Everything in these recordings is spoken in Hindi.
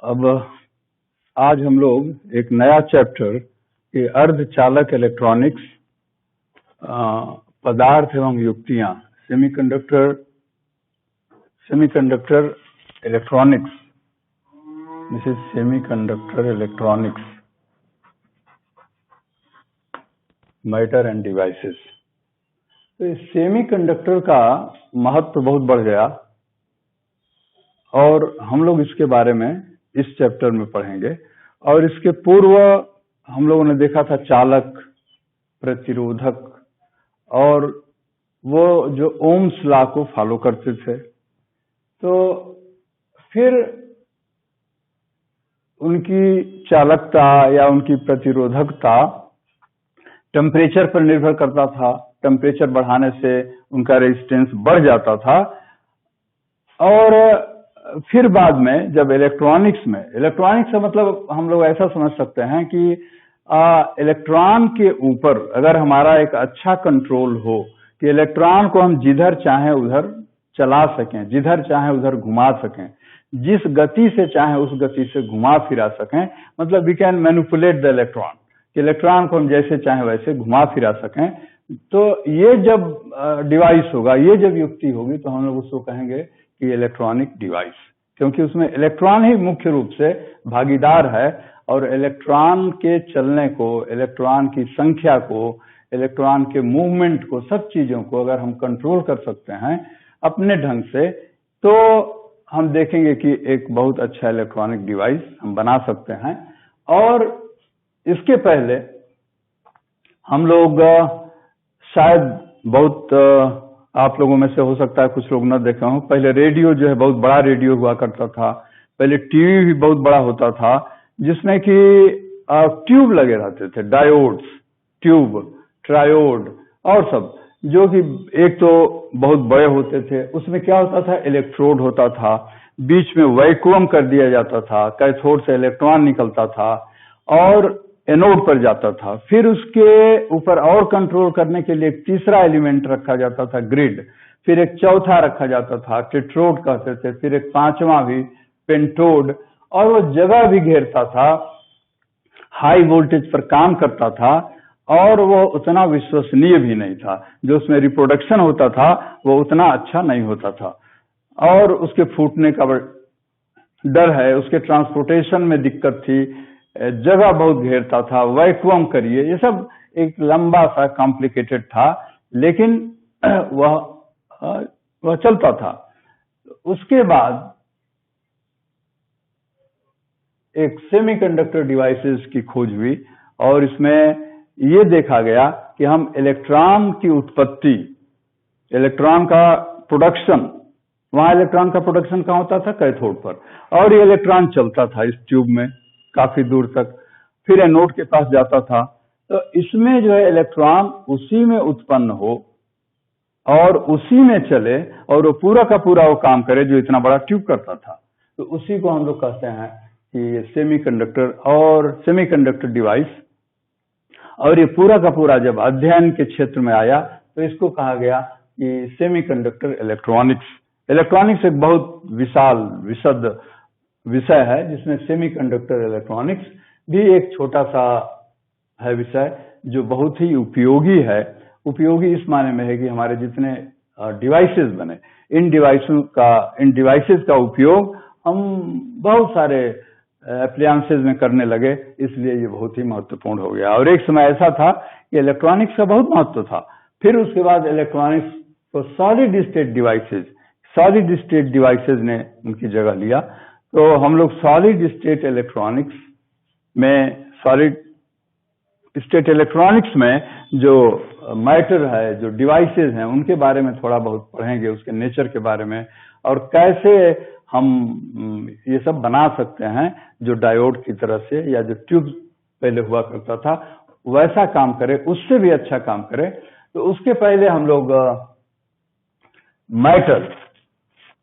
अब आज हम लोग एक नया चैप्टर के अर्धचालक इलेक्ट्रॉनिक्स, पदार्थ एवं युक्तियां, semiconductor electronics, this is semiconductor electronics, matter end devices. तो इस सेमीकंडक्टर का महत्व बहुत बढ़ गया और हम लोग इसके बारे में इस चैप्टर में पढ़ेंगे। और इसके पूर्व हम लोगों ने देखा था चालक, प्रतिरोधक, और वो जो ओम्स लॉ को फॉलो करते थे। तो फिर उनकी चालकता या उनकी प्रतिरोधकता टेम्परेचर पर निर्भर करता था। टेम्परेचर बढ़ाने से उनका रेजिस्टेंस बढ़ जाता था। और फिर बाद में जब इलेक्ट्रॉनिक्स का मतलब हम लोग ऐसा समझ सकते हैं कि इलेक्ट्रॉन के ऊपर अगर हमारा एक अच्छा कंट्रोल हो कि इलेक्ट्रॉन को हम जिधर चाहें उधर चला सकें, जिधर चाहें उधर घुमा सकें, जिस गति से चाहें उस गति से घुमा फिरा सकें, मतलब we can manipulate the electron, कि इलेक्ट्रॉन को हम जैसे चाहें वैसे घुमा फिरा सकें। तो ये जब डिवाइस होगा, ये जब युक्ति होगी, तो हम लोग उसको कहेंगे कि इलेक्ट्रॉनिक डिवाइस, क्योंकि उसमें इलेक्ट्रॉन ही मुख्य रूप से भागीदार है। और इलेक्ट्रॉन के चलने को, इलेक्ट्रॉन की संख्या को, इलेक्ट्रॉन के मूवमेंट को, सब चीजों को अगर हम कंट्रोल कर सकते हैं अपने ढंग से, तो हम देखेंगे कि एक बहुत अच्छा इलेक्ट्रॉनिक डिवाइस हम बना सकते हैं। और इसके पहले हम लोग शायद बहुत आप लोगों में से हो सकता है कुछ लोग न देखे हों, पहले रेडियो जो है बहुत बड़ा रेडियो हुआ करता था। पहले टीवी भी बहुत बड़ा होता था जिसमें कि ट्यूब लगे रहते थे, डायोड्स, ट्यूब, ट्रायोड और सब, जो कि एक तो बहुत बड़े होते थे। उसमें क्या होता था, इलेक्ट्रोड होता था, बीच में वैक्यूम कर दिया जाता था, कैथोड से इलेक्ट्रॉन निकलता था और एनोड पर जाता था। फिर उसके ऊपर और कंट्रोल करने के लिए एक तीसरा एलिमेंट रखा जाता था, ग्रिड। फिर एक चौथा रखा जाता था, टेट्रोड कहते थे। फिर एक पांचवा भी, पेंटोड। और वो जगह भी घेरता था, हाई वोल्टेज पर काम करता था और वो उतना विश्वसनीय भी नहीं था। जो उसमें रिप्रोडक्शन होता था वो उतना अच्छा नहीं होता था और उसके फूटने का डर है, उसके ट्रांसपोर्टेशन में दिक्कत थी, जगह बहुत घेरता था, वैक्यूम करिए, ये सब एक लंबा सा कॉम्प्लिकेटेड था, लेकिन वह चलता था। उसके बाद एक सेमीकंडक्टर डिवाइसेस की खोज हुई और इसमें ये देखा गया कि हम इलेक्ट्रॉन की उत्पत्ति, इलेक्ट्रॉन का प्रोडक्शन, वहां इलेक्ट्रॉन का प्रोडक्शन कहाँ होता था, कैथोड पर, और ये इलेक्ट्रॉन चलता था इस ट्यूब में काफी दूर तक, फिर एनोड के पास जाता था। तो इसमें जो है इलेक्ट्रॉन उसी में उत्पन्न हो और उसी में चले और वो पूरा का पूरा वो काम करे जो इतना बड़ा ट्यूब करता था। तो उसी को हम लोग कहते हैं कि सेमीकंडक्टर और सेमीकंडक्टर डिवाइस। और ये पूरा का पूरा जब अध्ययन के क्षेत्र में आया तो इसको कहा गया कि सेमीकंडक्टर इलेक्ट्रॉनिक्स। इलेक्ट्रॉनिक्स एक बहुत विशाल विशद विषय है जिसमें सेमीकंडक्टर इलेक्ट्रॉनिक्स भी एक छोटा सा है विषय जो बहुत ही उपयोगी है। उपयोगी इस माने में है कि हमारे जितने डिवाइसेस बने, इन डिवाइसेस का उपयोग हम बहुत सारे एप्लायंसेस में करने लगे, इसलिए ये बहुत ही महत्वपूर्ण हो गया। और एक समय ऐसा था कि इलेक्ट्रॉनिक्स का बहुत महत्व था। फिर उसके बाद इलेक्ट्रॉनिक्स को सॉलिड स्टेट डिवाइसेस ने उनकी जगह लिया। तो हम लोग सॉलिड स्टेट इलेक्ट्रॉनिक्स में जो मैटर है, जो डिवाइसेस हैं, उनके बारे में थोड़ा बहुत पढ़ेंगे, उसके नेचर के बारे में, और कैसे हम ये सब बना सकते हैं जो डायोड की तरह से, या जो ट्यूब पहले हुआ करता था वैसा काम करे, उससे भी अच्छा काम करे। तो उसके पहले हम लोग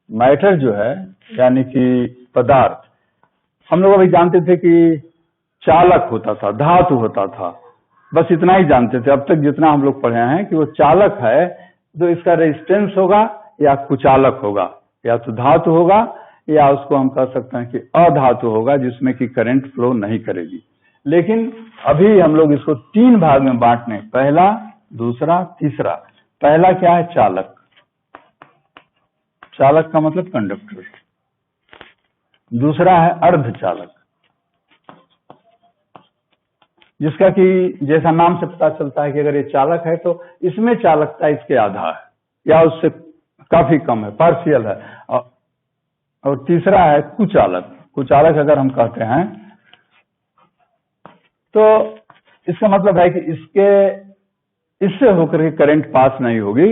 मैटर जो है यानी कि पदार्थ, हम लोग अभी जानते थे कि चालक होता था, धातु होता था, बस इतना ही जानते थे अब तक जितना हम लोग पढ़े हैं कि वो चालक है तो इसका रेजिस्टेंस होगा या कुचालक होगा, या तो धातु होगा या उसको हम कह सकते हैं कि अधातु होगा, जिसमें कि करंट फ्लो नहीं करेगी। लेकिन अभी हम लोग इसको 3 भाग में बांटने, पहला, दूसरा, तीसरा। पहला क्या है? चालक। चालक का मतलब कंडक्टर। दूसरा है अर्धचालक, जिसका कि जैसा नाम से पता चलता है कि अगर ये चालक है तो इसमें चालकता इसके आधा है या उससे काफी कम है, पार्शियल है। और तीसरा है कुचालक। कुचालक अगर हम कहते हैं तो इसका मतलब है कि इससे होकर के करंट पास नहीं होगी,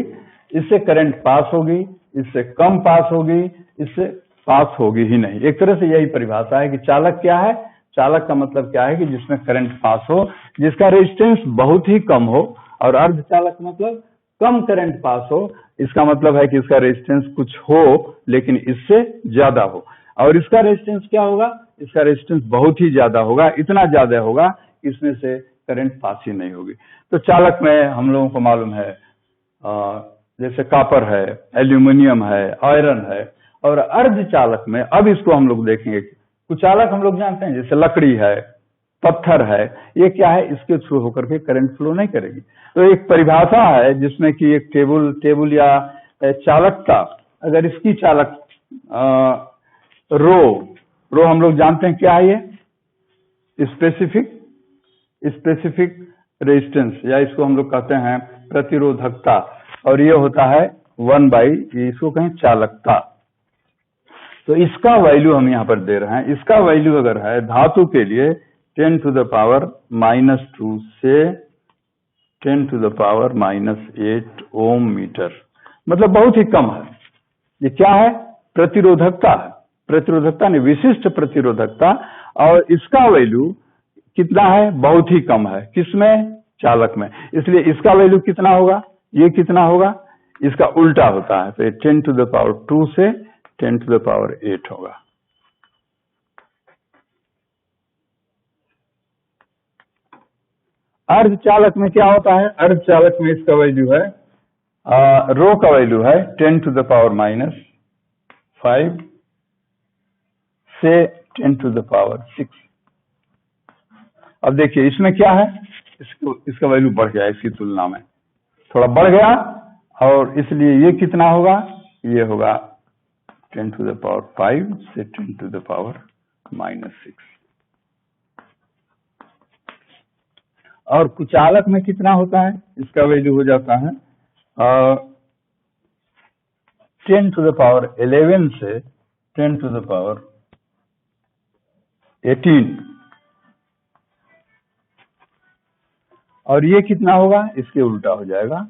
इससे करंट पास होगी, इससे कम पास होगी, इससे पास होगी ही नहीं। एक तरह से यही परिभाषा है कि चालक क्या है। चालक का मतलब क्या है कि जिसमें करंट पास हो, जिसका रेजिस्टेंस बहुत ही कम हो। और अर्धचालक मतलब कम करंट पास हो, इसका मतलब है कि इसका रेजिस्टेंस कुछ हो लेकिन इससे ज्यादा हो। और इसका रेजिस्टेंस क्या होगा? इसका रेजिस्टेंस बहुत ही ज्यादा होगा, इतना ज्यादा होगा इसमें से करंट पास ही नहीं होगी। तो चालक में हम लोगों को मालूम है जैसे कॉपर है, एल्यूमिनियम है, आयरन है। और अर्धचालक में अब इसको हम लोग देखेंगे। कुचालक हम लोग जानते हैं जैसे लकड़ी है, पत्थर है, ये क्या है? इसके थ्रू होकर के करंट फ्लो नहीं करेगी। तो एक परिभाषा है जिसमें कि एक टेबल या चालकता, अगर इसकी चालक रो हम लोग जानते हैं क्या है? ये स्पेसिफिक रेजिस्टेंस, या इसको हम लोग कहते हैं प्रतिरोधकता। और ये होता है 1/, इसको कहें चालकता। तो इसका वैल्यू हम यहाँ पर दे रहे हैं। इसका वैल्यू अगर है धातु के लिए 10⁻⁻2 से 10⁻⁸ ओम मीटर, मतलब बहुत ही कम है। ये क्या है? प्रतिरोधकता है। प्रतिरोधकता नहीं, विशिष्ट प्रतिरोधकता। और इसका वैल्यू कितना है? बहुत ही कम है। किसमें? चालक में। इसलिए इसका वैल्यू कितना होगा? ये कितना होगा? इसका उल्टा होता है। तो 10⁻2 से 10⁸ होगा। अर्धचालक में क्या होता है? अर्धचालक में इसका वैल्यू है रो का वैल्यू है 10⁻⁻5 से 10⁻6। अब देखिए इसमें क्या है? इसका वैल्यू बढ़ गया, इसकी तुलना में थोड़ा बढ़ गया। और इसलिए ये कितना होगा? ये होगा 10⁻5 से 10⁻6। और कुचालक में कितना होता है? इसका वैल्यू हो जाता है 10⁻11 से 10⁻18। और ये कितना होगा? इसके उल्टा हो जाएगा।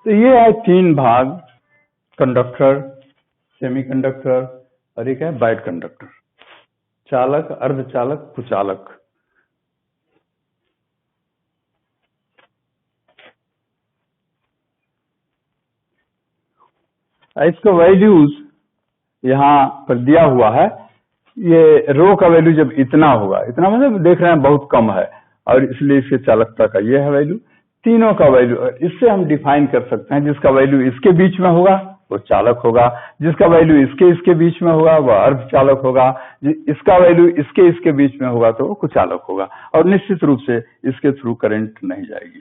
तो ये है 3 भाग, कंडक्टर, सेमीकंडक्टर और एक है बाइट कंडक्टर। चालक, अर्धचालक, कुचालक। इसका वैल्यूज यहाँ पर दिया हुआ है। ये रो का वैल्यू जब इतना होगा, इतना मतलब देख रहे हैं बहुत कम है, और इसलिए इसके चालकता का ये है वैल्यू। तीनों का वैल्यू इससे हम डिफाइन कर सकते हैं। जिसका वैल्यू इसके बीच में होगा वो चालक होगा, जिसका वैल्यू इसके बीच में होगा वह अर्धचालक होगा, इसका वैल्यू इसके बीच में होगा तो वो कुचालक होगा। और निश्चित रूप से इसके थ्रू करंट नहीं जाएगी।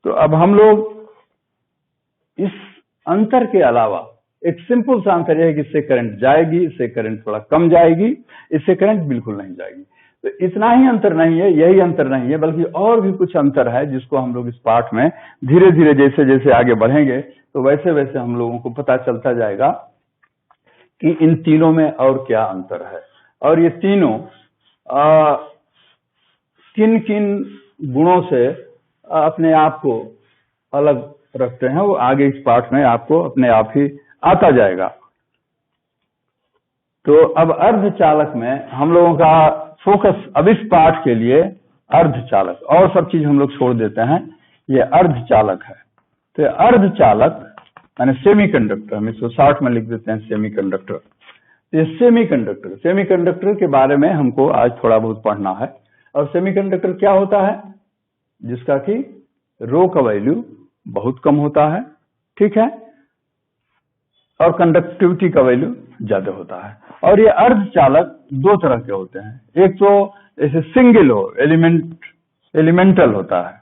तो अब हम लोग इस अंतर के अलावा एक सिंपल सा आंसर यह है कि इससे करंट जाएगी, इससे करंट थोड़ा कम जाएगी, इससे करंट बिल्कुल नहीं जाएगी। तो इतना ही अंतर नहीं है, यही अंतर नहीं है, बल्कि और भी कुछ अंतर है जिसको हम लोग इस पाठ में धीरे धीरे जैसे जैसे आगे बढ़ेंगे तो वैसे वैसे हम लोगों को पता चलता जाएगा कि इन तीनों में और क्या अंतर है, और ये तीनों किन किन गुणों से अपने आप को अलग रखते हैं, वो आगे इस पाठ में आपको अपने आप ही आता जाएगा। तो अब अर्धचालक में हम लोगों का फोकस अब इस पाठ के लिए अर्धचालक, और सब चीज हम लोग छोड़ देते हैं, ये अर्धचालक है। तो अर्धचालक यानी सेमीकंडक्टर, हम इसको शॉर्ट में लिख देते हैं सेमीकंडक्टर। ये सेमीकंडक्टर के बारे में हमको आज थोड़ा बहुत पढ़ना है। और सेमीकंडक्टर क्या होता है? जिसका कि रो का वैल्यू बहुत कम होता है, ठीक है, और कंडक्टिविटी का वैल्यू ज्यादा होता है। और ये अर्धचालक दो तरह के होते हैं, एक तो ऐसे सिंगल हो, एलिमेंटल होता है,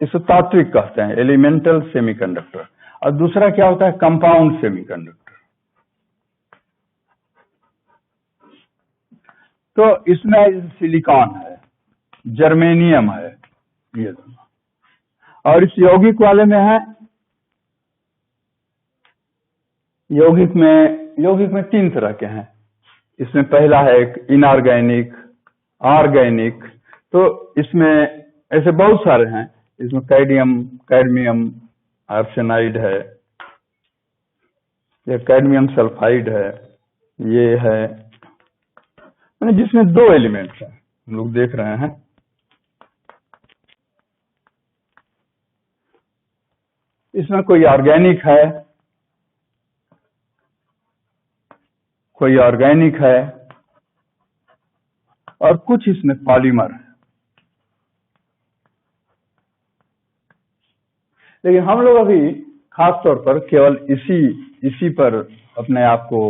इसको तात्विक कहते हैं, एलिमेंटल सेमीकंडक्टर। और दूसरा क्या होता है? Compound semiconductor. तो इसमें सिलिकॉन है, जर्मेनियम है, ये दोनों। और इस यौगिक वाले में है, यौगिक में 3 तरह के हैं। इसमें पहला है एक इनऑर्गेनिक, ऑर्गेनिक। तो इसमें ऐसे बहुत सारे हैं। इसमें कैडमियम आर्सेनाइड है, या कैडमियम सल्फाइड है, ये है, जिसमें 2 एलिमेंट्स हैं, हम लोग देख रहे हैं। इसमें कोई ऑर्गेनिक है, और कुछ इसमें पॉलीमर है। लेकिन हम लोग अभी खास तौर पर केवल इसी पर अपने आप को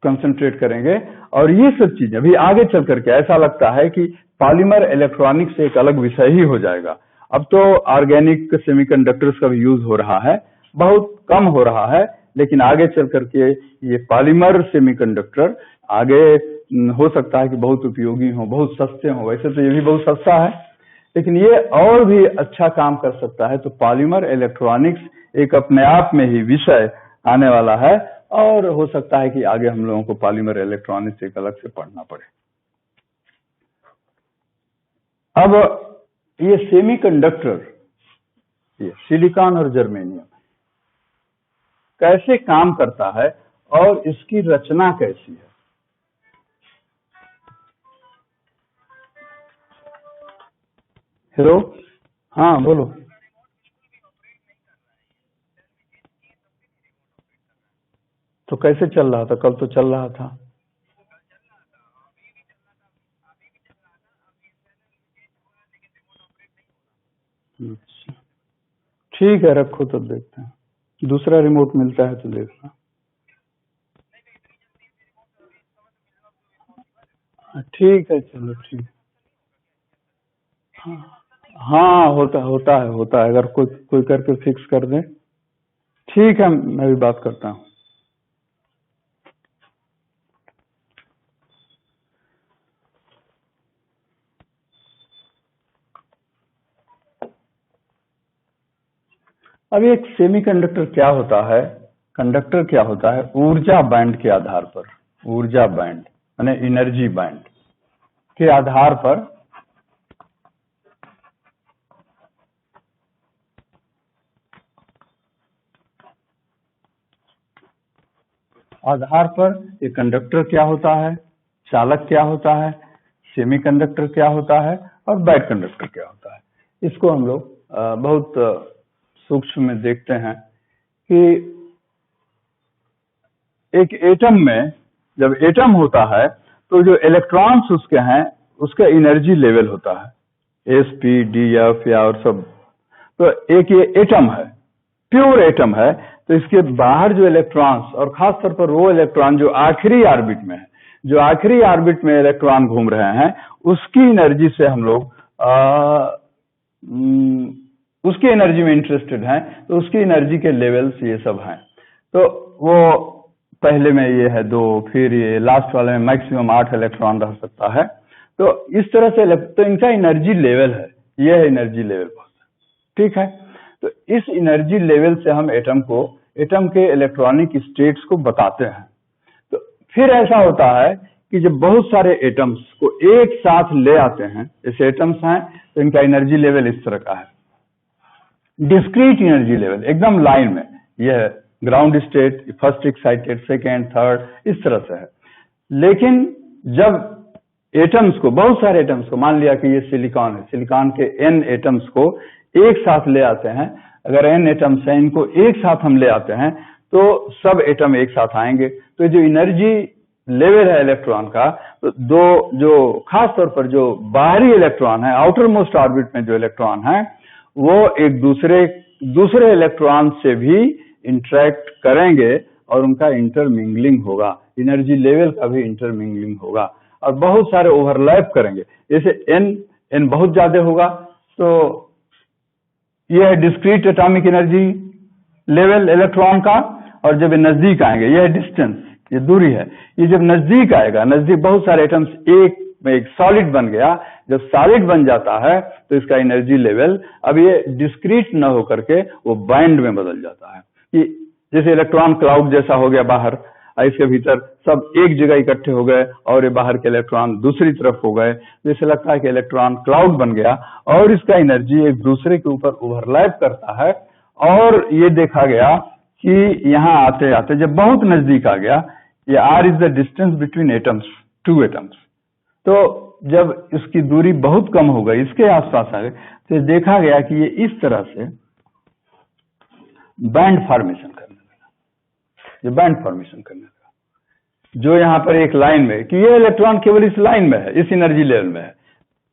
कंसंट्रेट करेंगे। और ये सब चीजें अभी आगे चल करके ऐसा लगता है कि पॉलीमर इलेक्ट्रॉनिक्स एक अलग विषय ही हो जाएगा। अब तो ऑर्गेनिक सेमीकंडक्टर्स का भी यूज हो रहा है, बहुत कम हो रहा है, लेकिन आगे चल करके ये पॉलीमर सेमीकंडक्टर आगे हो सकता है कि बहुत उपयोगी हो, बहुत सस्ते हो। वैसे तो ये भी बहुत सस्ता है, लेकिन ये और भी अच्छा काम कर सकता है। तो पॉलीमर इलेक्ट्रॉनिक्स एक अपने आप में ही विषय आने वाला है, और हो सकता है कि आगे हम लोगों को पॉलीमर इलेक्ट्रॉनिक्स एक अलग से पढ़ना पड़े। अब ये सेमीकंडक्टर, ये सिलिकॉन और जर्मेनियम कैसे काम करता है और इसकी रचना कैसी है? हेलो, हाँ बोलो। तो कैसे चल रहा था? कल तो चल रहा था। अच्छा, ठीक है, रखो तो देखते हैं, दूसरा रिमोट मिलता है तो देखना। ठीक है, चलो ठीक। हाँ, होता है, अगर कोई करके फिक्स कर दे। ठीक है, मैं भी बात करता हूँ। अब एक सेमीकंडक्टर क्या होता है, कंडक्टर क्या होता है? ऊर्जा बैंड के आधार पर, ऊर्जा बैंड यानी एनर्जी बैंड के आधार पर ये कंडक्टर क्या होता है, चालक क्या होता है, सेमीकंडक्टर क्या होता है, और बैड कंडक्टर क्या होता है। इसको हम लोग बहुत सूक्ष्म में देखते हैं कि एक एटम में जब एटम होता है तो जो इलेक्ट्रॉन्स उसके हैं उसका एनर्जी लेवल होता है, sp,d,f या और सब। तो एक ये एटम है, प्योर एटम है, तो इसके बाहर जो इलेक्ट्रॉन्स, और खास तौर पर वो इलेक्ट्रॉन जो आखिरी ऑर्बिट में है, जो आखिरी ऑर्बिट में इलेक्ट्रॉन घूम रहे हैं, उसकी एनर्जी से हम लोग उसकी एनर्जी में इंटरेस्टेड हैं। तो उसकी एनर्जी के लेवल्स ये सब हैं। तो वो पहले में ये है 2, फिर ये लास्ट वाले में मैक्सिमम 8 इलेक्ट्रॉन रह सकता है। तो इस तरह से तो इनका एनर्जी लेवल है, ये है एनर्जी लेवल, ठीक है। तो इस एनर्जी लेवल से हम एटम के इलेक्ट्रॉनिक स्टेट्स को बताते हैं। तो फिर ऐसा होता है कि जब बहुत सारे एटम्स को एक साथ ले आते हैं, जैसे एटम्स हैं, तो इनका एनर्जी लेवल इस तरह का है, डिस्क्रीट एनर्जी लेवल, एकदम लाइन में। यह है ground state, first excited, second, third, इस तरह से है। लेकिन जब एटम्स को, बहुत सारे एटम्स को, मान लिया कि ये सिलिकॉन है, सिलिकॉन के n एटम्स को एक साथ ले आते हैं। अगर n एटम्स हैं, इनको एक साथ हम ले आते हैं तो सब एटम एक साथ आएंगे। तो जो एनर्जी लेवल है इलेक्ट्रॉन का, तो दो जो खास तौर पर जो बाहरी इलेक्ट्रॉन है, आउटर मोस्ट ऑर्बिट में जो इलेक्ट्रॉन है, वो एक दूसरे इलेक्ट्रॉन से भी इंटरेक्ट करेंगे और उनका इंटरमिंगलिंग होगा, एनर्जी लेवल का भी इंटरमिंगलिंग होगा और बहुत सारे ओवरलैप करेंगे। जैसे n बहुत ज्यादा होगा तो यह है discrete atomic energy level electron का, और जब ये नजदीक आएंगे, यह है डिस्टेंस, ये दूरी है, ये जब नजदीक आएगा, नजदीक बहुत सारे एटम्स एक में एक सॉलिड बन गया, जब सॉलिड बन जाता है तो इसका एनर्जी लेवल अब ये डिस्क्रीट न होकर के वो बैंड में बदल जाता है। कि जैसे इलेक्ट्रॉन क्लाउड जैसा हो गया बाहर, इसके भीतर सब एक जगह इकट्ठे हो गए और ये बाहर के इलेक्ट्रॉन दूसरी तरफ हो गए, जैसे लगता है कि इलेक्ट्रॉन क्लाउड बन गया और इसका एनर्जी एक दूसरे के ऊपर ओवरलैप करता है। और ये देखा गया कि यहाँ आते आते जब बहुत नजदीक आ गया, ये r is the distance between atoms, two atoms, तो जब इसकी दूरी बहुत कम हो गई, इसके आसपास आ गए, तो देखा गया कि ये इस तरह से बैंड फॉर्मेशन करने लगा, ये बैंड फॉर्मेशन करने लगा। जो यहाँ पर एक लाइन में, कि ये इलेक्ट्रॉन केवल इस लाइन में है, इस एनर्जी लेवल में है,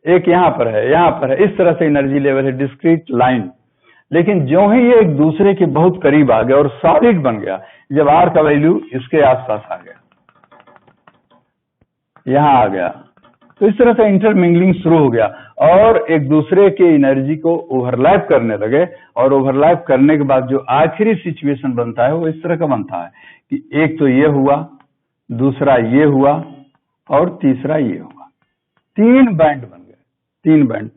एक यहाँ पर है, यहाँ पर है, इस तरह से एनर्जी लेवल है, डिस्क्रीट लाइन। लेकिन जो ही ये एक दूसरे के बहुत करीब आ गया और सॉलिड बन गया, जब r का वैल्यू इसके आसपास आ गया, यहां आ गया, तो इस तरह से इंटरमिंगलिंग शुरू हो गया और एक दूसरे के एनर्जी को ओवरलैप करने लगे। और ओवरलैप करने के बाद जो आखिरी सिचुएशन बनता है वो इस तरह का बनता है कि एक तो ये हुआ, दूसरा ये हुआ और तीसरा ये हुआ, 3 बैंड बन गए, 3 बैंड।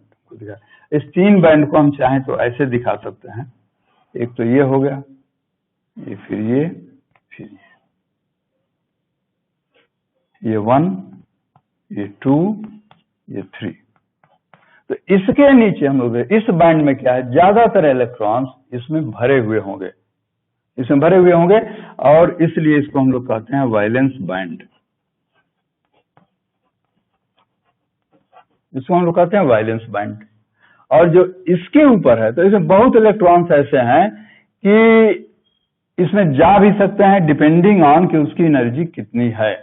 इस 3 बैंड को हम चाहें तो ऐसे दिखा सकते हैं, एक तो ये हो गया, ये फिर ये 1, ये 2, ये 3। तो इसके नीचे हम लोग इस बैंड में क्या है, ज्यादातर इलेक्ट्रॉन्स इसमें भरे हुए होंगे, इसमें भरे हुए होंगे और इसलिए इसको हम लोग कहते हैं वैलेंस बैंड। इसको हम लोग कहते हैं वैलेंस बैंड। और जो इसके ऊपर है, तो इसमें बहुत इलेक्ट्रॉन्स ऐसे हैं कि इसमें जा भी सकते हैं डिपेंडिंग ऑन कि उसकी एनर्जी कितनी है,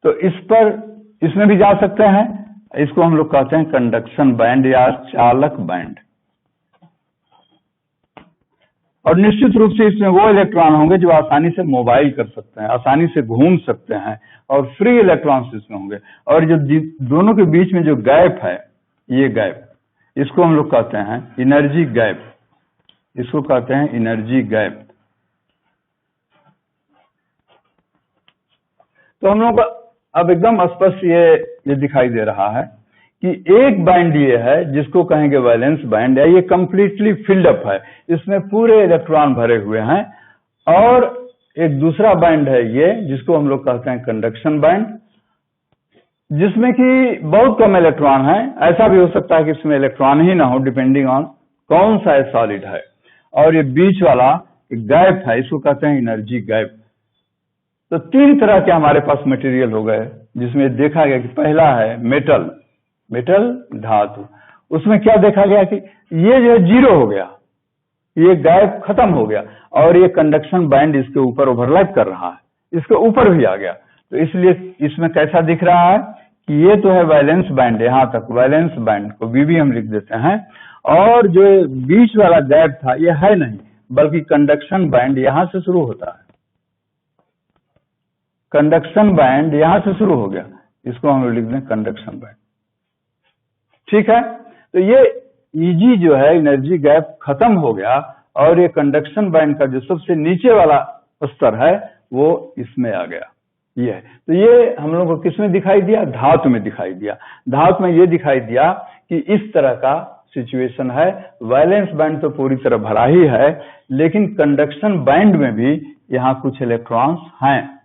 तो इस पर इसमें भी जा सकते हैं। इसको हम लोग कहते हैं कंडक्शन बैंड या चालक बैंड। और निश्चित रूप से इसमें वो इलेक्ट्रॉन होंगे जो आसानी से मोबाइल कर सकते हैं, आसानी से घूम सकते हैं, और फ्री इलेक्ट्रॉन्स इसमें होंगे। और जो दोनों के बीच में जो गैप है, ये गैप, इसको हम लोग कहते हैं एनर्जी गैप, इसको कहते हैं एनर्जी गैप। तो हम लोग अब एकदम स्पष्ट ये दिखाई दे रहा है कि एक बैंड ये है जिसको कहेंगे वैलेंस बैंड, या ये कंप्लीटली फिल्ड अप है, इसमें पूरे इलेक्ट्रॉन भरे हुए हैं। और एक दूसरा बैंड है ये जिसको हम लोग कहते हैं कंडक्शन बैंड, जिसमें कि बहुत कम इलेक्ट्रॉन है। ऐसा भी हो सकता है कि इसमें इलेक्ट्रॉन ही ना हो, डिपेंडिंग ऑन कौन सा सॉलिड है। और ये बीच वाला गैप है, इसको कहते हैं एनर्जी गैप। तो 3 तरह के हमारे पास मटेरियल हो गए, जिसमें देखा गया कि पहला है मेटल, धातु। उसमें क्या देखा गया कि ये जो 0 हो गया, ये गैप खत्म हो गया और ये कंडक्शन बैंड इसके ऊपर ओवरलैप कर रहा है, इसके ऊपर भी आ गया। तो इसलिए इसमें कैसा दिख रहा है कि ये तो है वैलेंस बैंड, यहां तक वैलेंस बैंड को बीबी हम लिख देते हैं। और जो बीच वाला गैप था ये है नहीं, बल्कि कंडक्शन बैंड यहां से शुरू होता है, कंडक्शन बैंड यहां से शुरू हो गया, इसको हम लिख दें कंडक्शन बैंड। ठीक है, तो ये ईजी जो है एनर्जी गैप खत्म हो गया और ये कंडक्शन बैंड का जो सबसे नीचे वाला स्तर है वो इसमें आ गया। ये है, तो ये हम लोग को किसमें दिखाई दिया, धातु में दिखाई दिया। धातु में ये दिखाई दिया कि इस तरह का सिचुएशन है, वैलेंस बैंड तो पूरी तरह भरा ही है, लेकिन कंडक्शन बैंड में भी यहाँ कुछ इलेक्ट्रॉन्स हैं।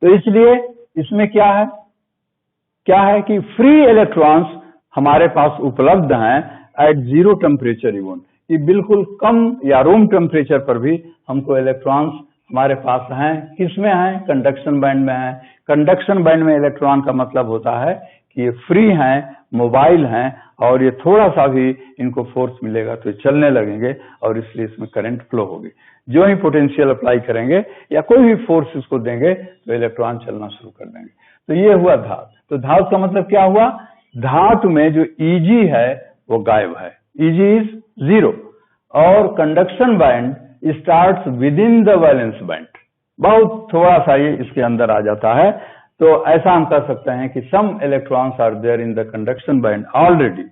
तो इसलिए इसमें क्या है कि फ्री इलेक्ट्रॉन्स हमारे पास उपलब्ध हैं एट 0 टेम्परेचर इवन, कि बिल्कुल कम या रूम टेम्परेचर पर भी हमको इलेक्ट्रॉन्स हमारे पास हैं, किसमें हैं? कंडक्शन बैंड में हैं। कंडक्शन बैंड में इलेक्ट्रॉन का मतलब होता है कि ये फ्री हैं, मोबाइल हैं, और ये थोड़ा सा भी इनको फोर्स मिलेगा तो ये चलने लगेंगे और इसलिए इसमें करंट फ्लो होगी। जो ही पोटेंशियल अप्लाई करेंगे या कोई भी फोर्स इसको देंगे तो इलेक्ट्रॉन चलना शुरू कर देंगे। तो ये हुआ धातु। तो धातु का मतलब क्या हुआ? धातु में जो Eg है वो गायब है, Eg इज 0, और conduction band starts with in the valence band, बहुत थोड़ा सा ये इसके अंदर आ जाता है। तो ऐसा हम कह सकते हैं कि some electrons are there in the conduction band already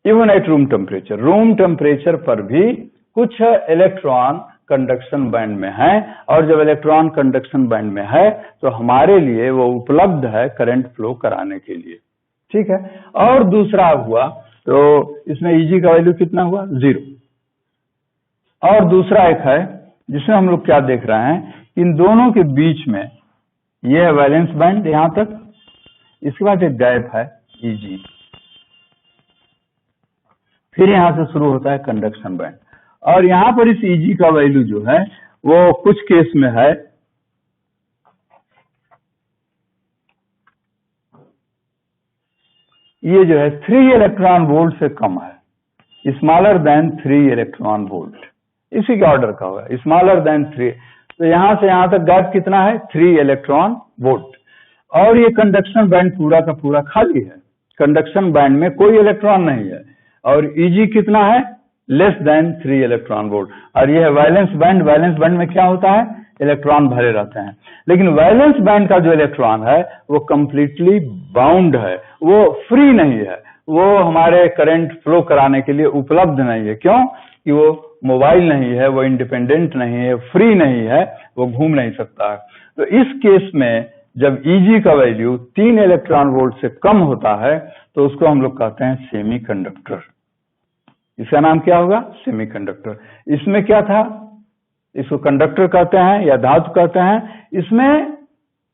even at room temperature. Room temperature पर भी कुछ इलेक्ट्रॉन कंडक्शन बैंड में है, और जब इलेक्ट्रॉन कंडक्शन बैंड में है तो हमारे लिए वो उपलब्ध है करंट फ्लो कराने के लिए। ठीक है। और दूसरा हुआ तो इसमें Eg का वैल्यू कितना हुआ? 0। और दूसरा एक है जिसमें हम लोग क्या देख रहे हैं, इन दोनों के बीच में ये है वैलेंस बैंड यहां तक, इसके बाद एक गैप है Eg, फिर यहां से शुरू होता है कंडक्शन बैंड। और यहां पर इस Eg का वैल्यू जो है वो कुछ केस में है ये जो है 3 इलेक्ट्रॉन वोल्ट से कम है, स्मॉलर देन 3 इलेक्ट्रॉन वोल्ट, इसी के ऑर्डर का होगा, स्मॉलर देन 3। तो यहां से यहां तक गैप कितना है? 3 इलेक्ट्रॉन वोल्ट। और ये कंडक्शन बैंड पूरा का पूरा खाली है, कंडक्शन बैंड में कोई इलेक्ट्रॉन नहीं है, और Eg कितना है? Less than 3 electron volt. और ये है वैलेंस बैंड। वैलेंस बैंड में क्या होता है? इलेक्ट्रॉन भरे रहते हैं। लेकिन वैलेंस बैंड का जो इलेक्ट्रॉन है वो कंप्लीटली बाउंड है, वो फ्री नहीं है, वो हमारे करंट फ्लो कराने के लिए उपलब्ध नहीं है। क्यों? कि वो मोबाइल नहीं है, वो इंडिपेंडेंट नहीं है, फ्री नहीं है, वो घूम नहीं सकता है। तो इस केस में जब Eg का वैल्यू 3 इलेक्ट्रॉन वोल्ट से कम होता है तो उसको हम लोग कहते हैं सेमीकंडक्टर। इसका नाम क्या होगा? सेमीकंडक्टर। इसमें क्या था? इसको कंडक्टर कहते हैं या धातु कहते हैं। इसमें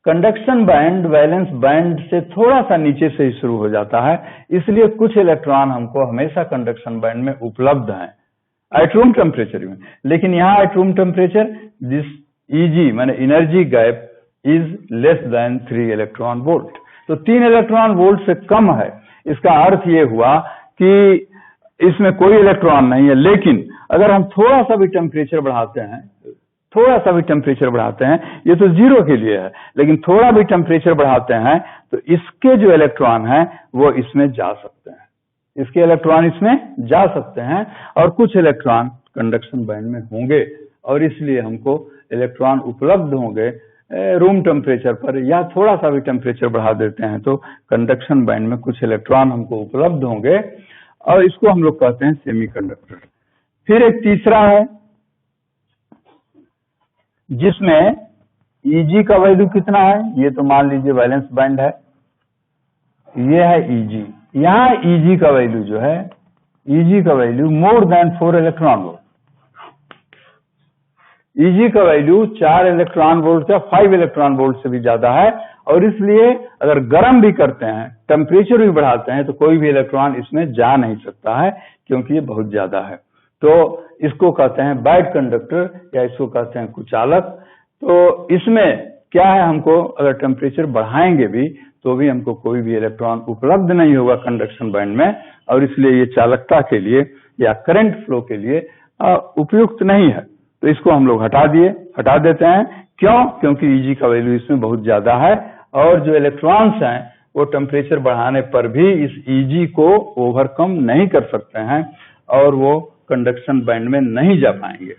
कंडक्शन बैंड वैलेंस बैंड से थोड़ा सा नीचे से ही शुरू हो जाता है, इसलिए कुछ इलेक्ट्रॉन हमको हमेशा कंडक्शन बैंड में उपलब्ध हैं एट रूम टेम्परेचर में। लेकिन यहाँ eight room temperature this Eg माने energy gap is less than 3 electron volt. तो 3 इलेक्ट्रॉन वोल्ट से कम है। इसका अर्थ ये हुआ कि इसमें कोई इलेक्ट्रॉन नहीं है। लेकिन अगर हम थोड़ा सा भी टेम्परेचर बढ़ाते हैं, थोड़ा सा भी टेम्परेचर बढ़ाते हैं, ये तो 0 के लिए है, लेकिन थोड़ा भी टेम्परेचर बढ़ाते हैं तो इसके जो इलेक्ट्रॉन हैं वो इसमें जा सकते हैं, इसके इलेक्ट्रॉन इसमें जा सकते हैं, और कुछ इलेक्ट्रॉन कंडक्शन बैंड में होंगे, और इसलिए हमको इलेक्ट्रॉन उपलब्ध होंगे रूम टेम्परेचर पर, या थोड़ा सा भी टेम्परेचर बढ़ा देते हैं तो कंडक्शन बैंड में कुछ इलेक्ट्रॉन हमको उपलब्ध होंगे, और इसको हम लोग कहते हैं सेमीकंडक्टर। फिर एक तीसरा है जिसमें Eg का वैल्यू कितना है? ये तो मान लीजिए वैलेंस बैंड है, ये है Eg। यहाँ Eg का वैल्यू जो है, Eg का value more than 4 electron volt. Eg का वैल्यू 4 इलेक्ट्रॉन वोल्ट या 5 इलेक्ट्रॉन वोल्ट से भी ज्यादा है, और इसलिए अगर गर्म भी करते हैं, टेम्परेचर भी बढ़ाते हैं, तो कोई भी इलेक्ट्रॉन इसमें जा नहीं सकता है, क्योंकि ये बहुत ज्यादा है। तो इसको कहते हैं बैड कंडक्टर, या इसको कहते हैं कुचालक। तो इसमें क्या है, हमको अगर टेम्परेचर बढ़ाएंगे भी तो भी हमको कोई भी इलेक्ट्रॉन उपलब्ध नहीं होगा कंडक्शन बैंड में, और इसलिए ये चालकता के लिए या करंट फ्लो के लिए उपयुक्त नहीं है। तो इसको हम लोग हटा देते हैं। क्यों? क्योंकि Eg का वैल्यू इसमें बहुत ज्यादा है, और जो इलेक्ट्रॉन्स हैं वो टेम्परेचर बढ़ाने पर भी इस Eg को ओवरकम नहीं कर सकते हैं, और वो कंडक्शन बैंड में नहीं जा पाएंगे।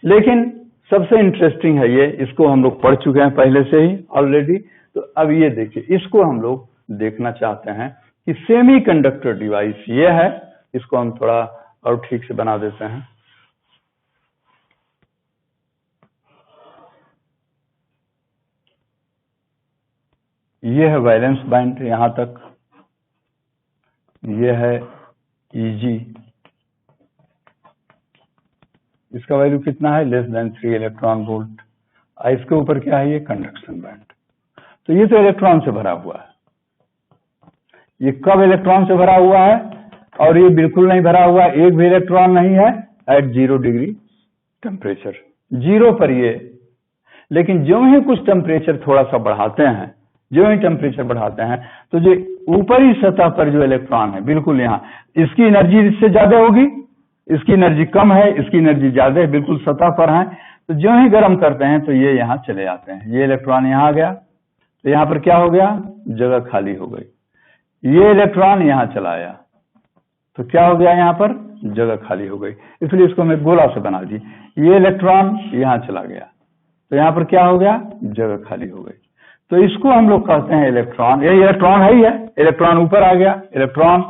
लेकिन सबसे इंटरेस्टिंग है ये, इसको हम लोग पढ़ चुके हैं पहले से ही ऑलरेडी। तो अब ये देखिए, इसको हम लोग देखना चाहते हैं कि सेमीकंडक्टर डिवाइस ये है। इसको हम थोड़ा और ठीक से बना देते हैं। ये है वैलेंस बैंड यहां तक, ये है Eg, इसका वैल्यू कितना है? Less than 3 electron volt. इसके ऊपर क्या है? ये कंडक्शन बैंड। तो ये तो इलेक्ट्रॉन से भरा हुआ है। ये कब इलेक्ट्रॉन से भरा हुआ है? और ये बिल्कुल नहीं भरा हुआ, एक भी इलेक्ट्रॉन नहीं है एट 0 डिग्री टेम्परेचर। 0 पर ये, लेकिन जो ही कुछ टेम्परेचर थोड़ा सा बढ़ाते हैं, जो ही टेम्परेचर बढ़ाते हैं, तो जो ऊपरी सतह पर जो इलेक्ट्रॉन है बिल्कुल यहाँ, इसकी एनर्जी इससे ज्यादा होगी, इसकी एनर्जी कम है, इसकी एनर्जी ज्यादा है, बिल्कुल सतह पर है। तो जो ही गर्म करते हैं तो ये यहाँ चले आते हैं, ये इलेक्ट्रॉन यहाँ आ गया, तो यहाँ पर क्या हो गया, जगह खाली हो गई। ये इलेक्ट्रॉन यहाँ चला आया तो क्या हो गया, यहाँ पर जगह खाली हो गई, इसलिए इसको मैं गोला से बना दी। ये इलेक्ट्रॉन यहाँ चला गया तो यहाँ पर क्या हो गया, जगह खाली हो गई। तो इसको हम लोग कहते हैं इलेक्ट्रॉन। ये इलेक्ट्रॉन है ही है, इलेक्ट्रॉन ऊपर आ गया इलेक्ट्रॉन,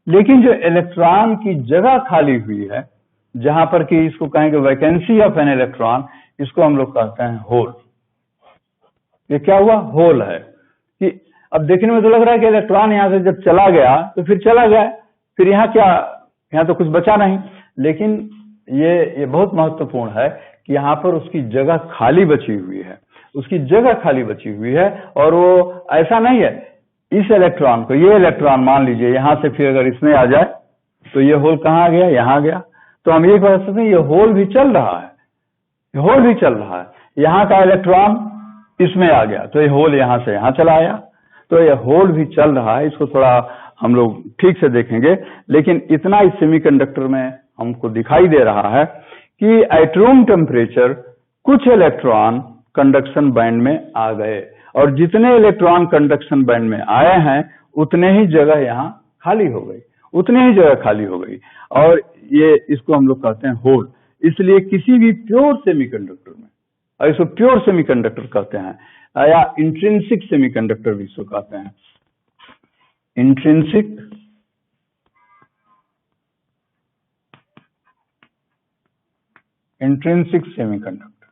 लेकिन जो इलेक्ट्रॉन की जगह खाली हुई है, जहां पर कि इसको कहेंगे वैकेंसी ऑफ एन इलेक्ट्रॉन, इसको हम लोग कहते हैं होल। ये क्या हुआ, होल है। कि अब देखने में तो लग रहा है कि इलेक्ट्रॉन यहां से जब चला गया तो फिर चला गया, फिर यहाँ क्या, यहाँ तो कुछ बचा नहीं, लेकिन ये बहुत महत्वपूर्ण है कि यहाँ पर उसकी जगह खाली बची हुई है, उसकी जगह खाली बची हुई है। और वो ऐसा नहीं है, इस इलेक्ट्रॉन को, ये इलेक्ट्रॉन मान लीजिए यहां से फिर अगर इसमें आ जाए तो ये होल कहाँ आ गया, यहाँ आ गया। तो हम ये कह सकते हैं ये होल भी चल रहा है, होल भी चल रहा है। यहाँ का इलेक्ट्रॉन इसमें आ गया तो ये होल यहाँ से यहाँ चला आया, तो ये होल भी चल रहा है। इसको थोड़ा हम लोग ठीक से देखेंगे, लेकिन इतना इस सेमीकंडक्टर में हमको दिखाई दे रहा है कि एट रूम टेम्परेचर कुछ इलेक्ट्रॉन कंडक्शन बैंड में आ गए, और जितने इलेक्ट्रॉन कंडक्शन बैंड में आए हैं उतने ही जगह यहाँ खाली हो गई, उतनी ही जगह खाली हो गई। और ये इसको हम लोग कहते हैं होल। इसलिए किसी भी प्योर सेमीकंडक्टर में, और इसको प्योर सेमीकंडक्टर कहते हैं, या इंट्रिंसिक सेमीकंडक्टर भी इसको कहते हैं, इंट्रिंसिक सेमीकंडक्टर,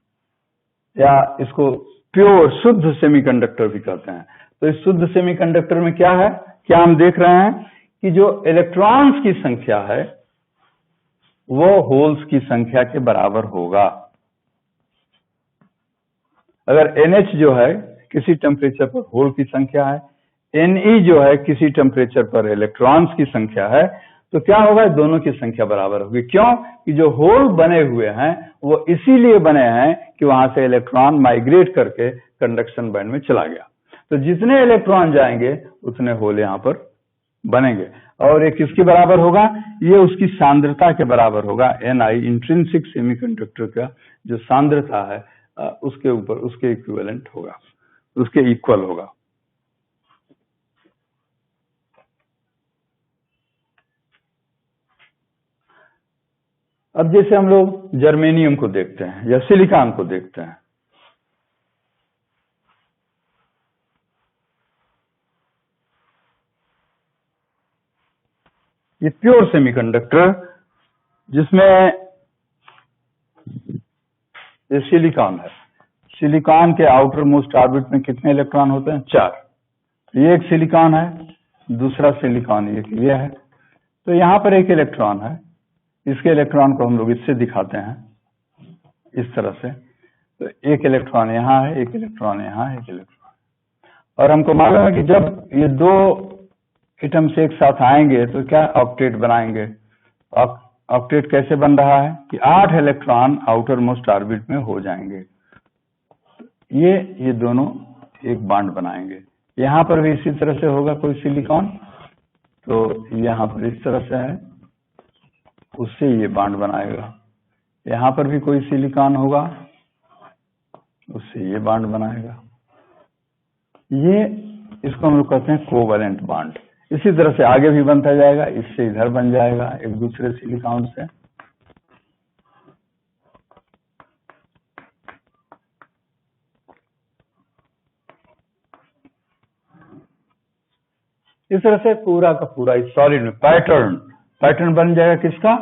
या इसको प्योर शुद्ध सेमीकंडक्टर भी कहते हैं। तो इस शुद्ध सेमीकंडक्टर में क्या है, क्या हम देख रहे हैं कि जो इलेक्ट्रॉन्स की संख्या है वो होल्स की संख्या के बराबर होगा। अगर NH जो है किसी टेम्परेचर पर होल की संख्या है, Ne जो है किसी टेम्परेचर पर इलेक्ट्रॉन्स की संख्या है, तो क्या होगा, दोनों की संख्या बराबर होगी। क्यों कि जो होल बने हुए हैं वो इसीलिए बने हैं कि वहां से इलेक्ट्रॉन माइग्रेट करके कंडक्शन बैंड में चला गया। तो जितने इलेक्ट्रॉन जाएंगे उतने होल यहाँ पर बनेंगे। और ये किसके बराबर होगा, ये उसकी सांद्रता के बराबर होगा। Ni इंट्रिंसिक सेमीकंडक्टर का जो सांद्रता है उसके ऊपर उसके इक्विवेलेंट होगा, उसके इक्वल होगा। अब जैसे हम लोग जर्मेनियम को देखते हैं या सिलिकॉन को देखते हैं, ये प्योर सेमीकंडक्टर जिसमें ये सिलिकॉन है, सिलिकॉन के आउटर मोस्ट ऑर्बिट में कितने इलेक्ट्रॉन होते हैं, 4। ये एक सिलिकॉन है, दूसरा सिलिकॉन ये है। तो यहाँ पर एक इलेक्ट्रॉन है, इसके इलेक्ट्रॉन को हम लोग इससे दिखाते हैं इस तरह से। तो एक इलेक्ट्रॉन यहाँ है, एक इलेक्ट्रॉन यहाँ है, एक इलेक्ट्रॉन, और हमको मालूम है कि जब ये दो एटम्स एक साथ आएंगे तो क्या ऑक्टेट बनाएंगे। ऑक्टेट कैसे बन रहा है कि 8 इलेक्ट्रॉन आउटर मोस्ट ऑर्बिट में हो जाएंगे। ये दोनों एक बॉन्ड बनाएंगे। यहाँ पर भी इसी तरह से होगा कोई सिलिकॉन, तो यहाँ पर इस तरह से है, उससे ये बॉन्ड बनाएगा। यहाँ पर भी कोई सिलिकॉन होगा, उससे ये बॉन्ड बनाएगा। ये इसको हम लोग कहते हैं कोवैलेंट बॉन्ड। इसी तरह से आगे भी बनता जाएगा, इससे इधर बन जाएगा एक दूसरे सिलिकॉन से। इस तरह से पूरा का पूरा इस सॉलिड में पैटर्न बन जाएगा। किसका,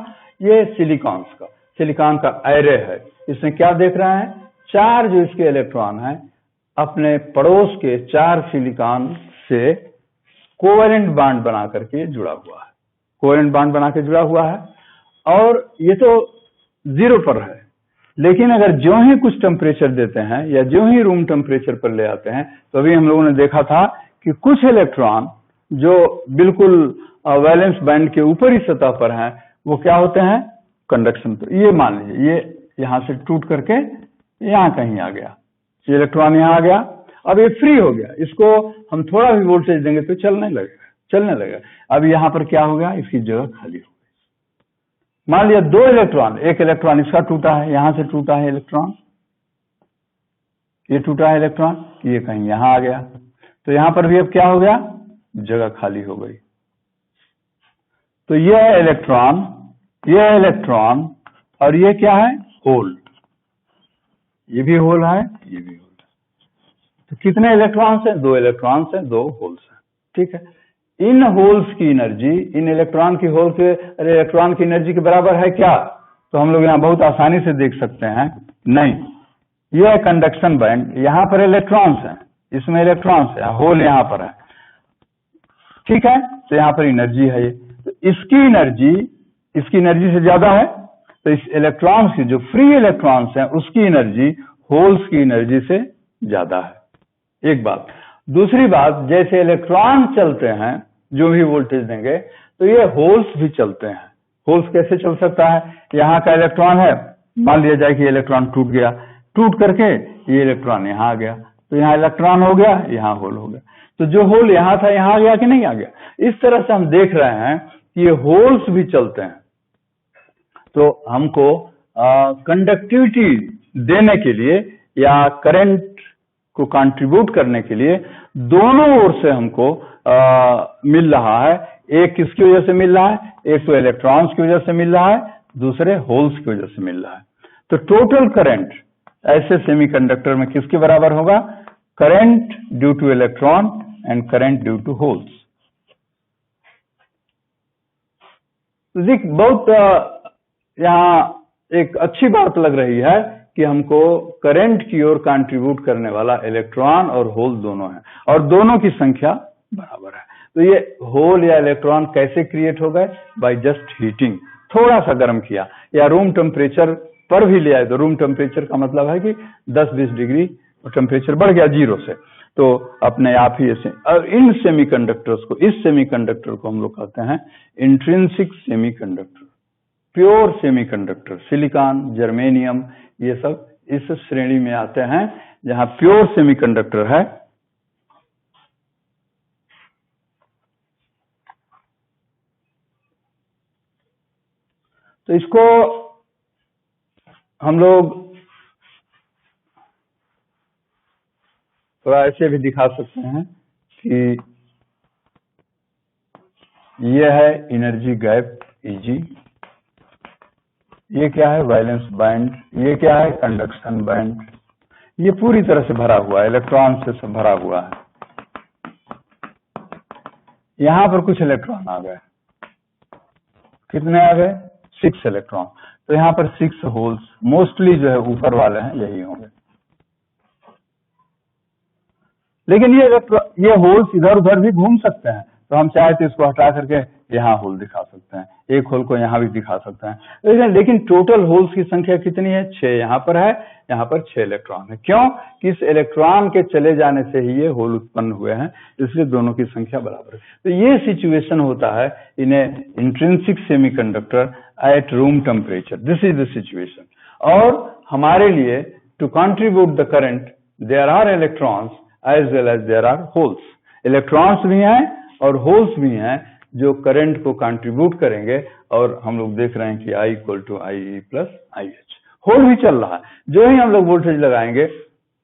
ये सिलिकॉन्स का, सिलिकॉन का एरे है। इसमें क्या देख रहे हैं, 4 जो इसके इलेक्ट्रॉन हैं अपने पड़ोस के 4 सिलिकॉन से कोवैलेंट बॉन्ड बना करके जुड़ा हुआ है, कोवैलेंट बॉन्ड बना के जुड़ा हुआ है। और ये तो 0 पर है, लेकिन अगर जो ही कुछ टेम्परेचर देते हैं या जो ही रूम टेम्परेचर पर ले आते हैं, तो अभी हम लोगों ने देखा था कि कुछ इलेक्ट्रॉन जो बिल्कुल वैलेंस बैंड के ऊपरी सतह पर हैं वो क्या होते हैं, कंडक्शन। तो ये मान लीजिए यहां से टूट करके यहां कहीं आ गया, ये इलेक्ट्रॉन यहां आ गया। अब ये फ्री हो गया, इसको हम थोड़ा भी वोल्टेज देंगे तो चलने लगेगा। अब यहां पर क्या हो गया, इसकी जगह खाली हो गई। मान लिया 2 इलेक्ट्रॉन, एक इलेक्ट्रॉन इसका टूटा है, यहां से टूटा है इलेक्ट्रॉन, ये टूटा है इलेक्ट्रॉन, ये कहीं यहां आ गया, तो यहां पर भी अब क्या हो गया, जगह खाली हो गई। तो यह इलेक्ट्रॉन और ये क्या है, होल, ये भी होल है, ये भी होल है। तो कितने इलेक्ट्रॉन्स हैं, 2 इलेक्ट्रॉन्स हैं, 2 होल्स हैं, ठीक है। इन होल्स की एनर्जी इन इलेक्ट्रॉन की इलेक्ट्रॉन की एनर्जी के बराबर है क्या, तो हम लोग यहाँ बहुत आसानी से देख सकते हैं, नहीं। यह है कंडक्शन बैंड, यहाँ पर इलेक्ट्रॉन्स हैं, इसमें इलेक्ट्रॉन्स है, होल यहाँ पर है, ठीक है। तो यहाँ पर एनर्जी है, ये तो इसकी एनर्जी से ज्यादा है, तो इस इलेक्ट्रॉन्स की, जो फ्री इलेक्ट्रॉन्स हैं, उसकी एनर्जी होल्स की एनर्जी से ज्यादा है, एक बात। दूसरी बात, जैसे इलेक्ट्रॉन चलते हैं, जो भी वोल्टेज देंगे, तो ये होल्स भी चलते हैं। होल्स कैसे चल सकता है, यहाँ का इलेक्ट्रॉन है, मान लिया जाए कि इलेक्ट्रॉन टूट गया, टूट करके ये इलेक्ट्रॉन यहाँ आ गया, तो यहाँ इलेक्ट्रॉन हो गया, यहाँ होल हो गया। तो जो होल यहाँ था, यहाँ आ गया कि नहीं आ गया। इस तरह से हम देख रहे हैं कि ये होल्स भी चलते हैं। तो हमको कंडक्टिविटी देने के लिए या करंट को कंट्रीब्यूट करने के लिए दोनों ओर से हमको मिल रहा है। एक किसकी वजह से मिल रहा है, एक तो इलेक्ट्रॉन्स की वजह से मिल रहा है, दूसरे होल्स की वजह से मिल रहा है। तो टोटल करंट ऐसे सेमीकंडक्टर में किसके बराबर होगा, current due to electron and current due to holes. बहुत यहाँ एक अच्छी बात लग रही है कि हमको करंट की ओर कंट्रीब्यूट करने वाला इलेक्ट्रॉन और होल दोनों है, और दोनों की संख्या बराबर है। तो ये होल या इलेक्ट्रॉन कैसे क्रिएट हो गए, बाय जस्ट हीटिंग, थोड़ा सा गर्म किया, या रूम टेम्परेचर पर भी ले आए। तो रूम टेम्परेचर का मतलब है कि 10-20 डिग्री टेम्परेचर बढ़ गया 0 से, तो अपने आप ही ऐसे। और इन सेमीकंडक्टर्स को, इस सेमीकंडक्टर को हम लोग कहते हैं intrinsic semiconductor, pure semiconductor. Silicon, germanium, ये सब इस श्रेणी में आते हैं जहां प्योर सेमीकंडक्टर है। तो इसको हम लोग थोड़ा ऐसे भी दिखा सकते हैं कि ये है एनर्जी गैप Eg, ये क्या है वैलेंस बैंड, ये क्या है कंडक्शन बैंड, ये पूरी तरह से भरा हुआ है, इलेक्ट्रॉन से सब भरा हुआ है। यहां पर कुछ इलेक्ट्रॉन आ गए, कितने आ गए, 6 इलेक्ट्रॉन। तो यहाँ पर 6 होल्स, मोस्टली जो है ऊपर वाले हैं यही होंगे। लेकिन ये होल्स इधर उधर भी घूम सकते हैं, तो हम चाहे तो इसको हटा करके यहाँ होल दिखा सकते हैं, एक होल को यहाँ भी दिखा सकते हैं। लेकिन टोटल होल्स की संख्या कितनी है, 6 यहाँ पर है, यहाँ पर 6 इलेक्ट्रॉन है। क्यों कि इस इलेक्ट्रॉन के चले जाने से ही ये होल उत्पन्न हुए हैं, इसलिए दोनों की संख्या बराबर है। तो ये सिचुएशन होता है in intrinsic semiconductor at room temperature, this is the situation. और हमारे लिए to contribute the current there are electrons as well as there are holes. Electrons भी हैं और होल्स भी हैं जो करंट को कंट्रीब्यूट करेंगे, और हम लोग देख रहे हैं कि I = IE + IH। होल भी चल रहा है, जो ही हम लोग वोल्टेज लगाएंगे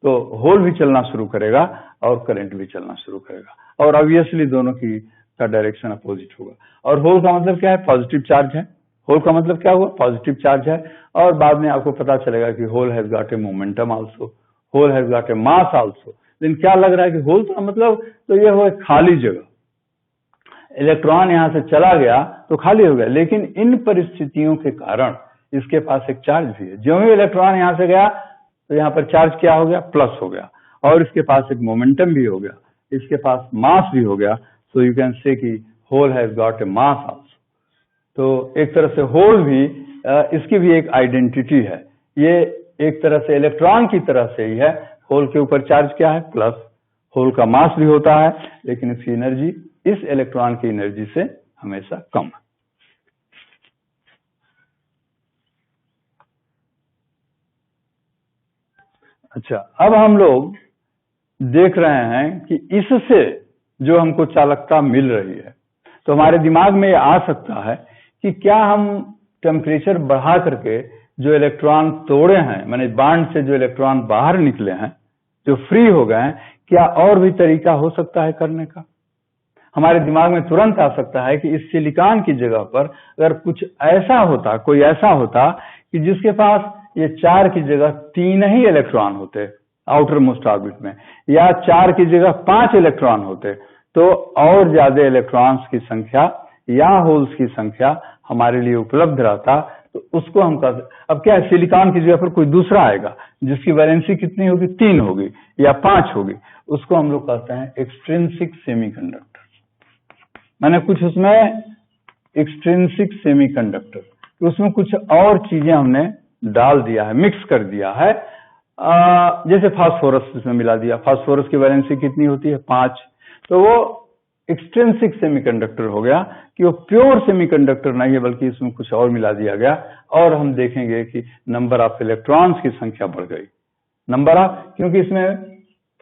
तो होल भी चलना शुरू करेगा और करंट भी चलना शुरू करेगा, और ऑब्वियसली दोनों की का डायरेक्शन अपोजिट होगा। और होल का मतलब क्या है, पॉजिटिव चार्ज है। होल का मतलब क्या हुआ, पॉजिटिव चार्ज है। और बाद में आपको पता चलेगा कि hole has got a momentum also, hole has got a mass also. लेकिन क्या लग रहा है कि होल का मतलब तो ये हो खाली जगह, इलेक्ट्रॉन यहां से चला गया तो खाली हो गया। लेकिन इन परिस्थितियों के कारण इसके पास एक चार्ज भी है। जो ही इलेक्ट्रॉन यहां से गया तो यहाँ पर चार्ज क्या हो गया, प्लस हो गया, और इसके पास एक मोमेंटम भी हो गया, इसके पास मास भी हो गया। सो यू कैन से कि hole has got a mass also. तो एक तरह से होल भी इसकी भी एक आइडेंटिटी है, ये एक तरह से इलेक्ट्रॉन की तरह से ही है। होल के ऊपर चार्ज क्या है, प्लस, होल का मास भी होता है, लेकिन इसकी एनर्जी इस इलेक्ट्रॉन की एनर्जी से हमेशा कम है। अच्छा, अब हम लोग देख रहे हैं कि इससे जो हमको चालकता मिल रही है, तो हमारे दिमाग में ये आ सकता है कि क्या हम टेम्परेचर बढ़ा करके जो इलेक्ट्रॉन तोड़े हैं, माने बांड से जो इलेक्ट्रॉन बाहर निकले हैं, जो फ्री हो गए हैं, क्या और भी तरीका हो सकता है करने का? हमारे दिमाग में तुरंत आ सकता है कि इस सिलिकॉन की जगह पर अगर कुछ ऐसा होता, कोई ऐसा होता कि जिसके पास ये 4 की जगह 3 ही इलेक्ट्रॉन होते आउटर मोस्ट ऑर्बिट में, या 4 की जगह 5 इलेक्ट्रॉन होते, तो और ज्यादा इलेक्ट्रॉन्स की संख्या या होल्स की संख्या हमारे लिए उपलब्ध रहता, तो उसको हम कहते। अब क्या है, सिलिकॉन की जगह पर कोई दूसरा आएगा जिसकी वैलेंसी कितनी होगी, 3 होगी या 5 होगी, उसको हम लोग कहते हैं एक्सट्रिंसिक सेमीकंडक्टर। मैंने कुछ उसमें एक्सट्रिंसिक सेमीकंडक्टर, उसमें कुछ और चीजें हमने डाल दिया है, मिक्स कर दिया है। जैसे फास्फोरस इसमें मिला दिया, फास्फोरस की वैलेंसी कितनी होती है, 5, तो वो एक्सट्रिंसिक सेमीकंडक्टर हो गया कि वो प्योर सेमीकंडक्टर नहीं है, बल्कि इसमें कुछ और मिला दिया गया, और हम देखेंगे कि नंबर ऑफ इलेक्ट्रॉन्स की संख्या बढ़ गई। नंबर ऑफ, क्योंकि इसमें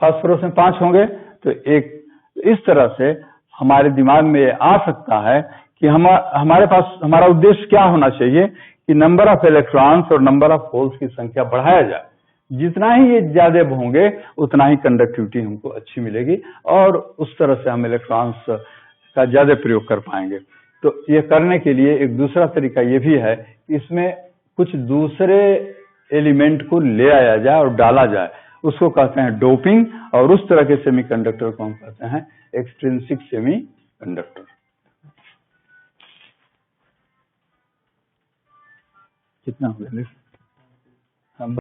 फास्फोरस में 5 होंगे, तो एक इस तरह से हमारे दिमाग में ये आ सकता है कि हमारे पास हमारा उद्देश्य क्या होना चाहिए कि नंबर ऑफ इलेक्ट्रॉन्स और नंबर ऑफ होल्स की संख्या बढ़ाया जाए। जितना ही ये ज्यादा होंगे उतना ही कंडक्टिविटी हमको अच्छी मिलेगी, और उस तरह से हम इलेक्ट्रॉन्स का ज्यादा प्रयोग कर पाएंगे। तो ये करने के लिए एक दूसरा तरीका ये भी है कि इसमें कुछ दूसरे एलिमेंट को ले आया जाए और डाला जाए, उसको कहते हैं डोपिंग, और उस तरह के सेमीकंडक्टर को हम कहते हैं एक्सट्रिंसिक सेमीकंडक्टर। कितना हो गया?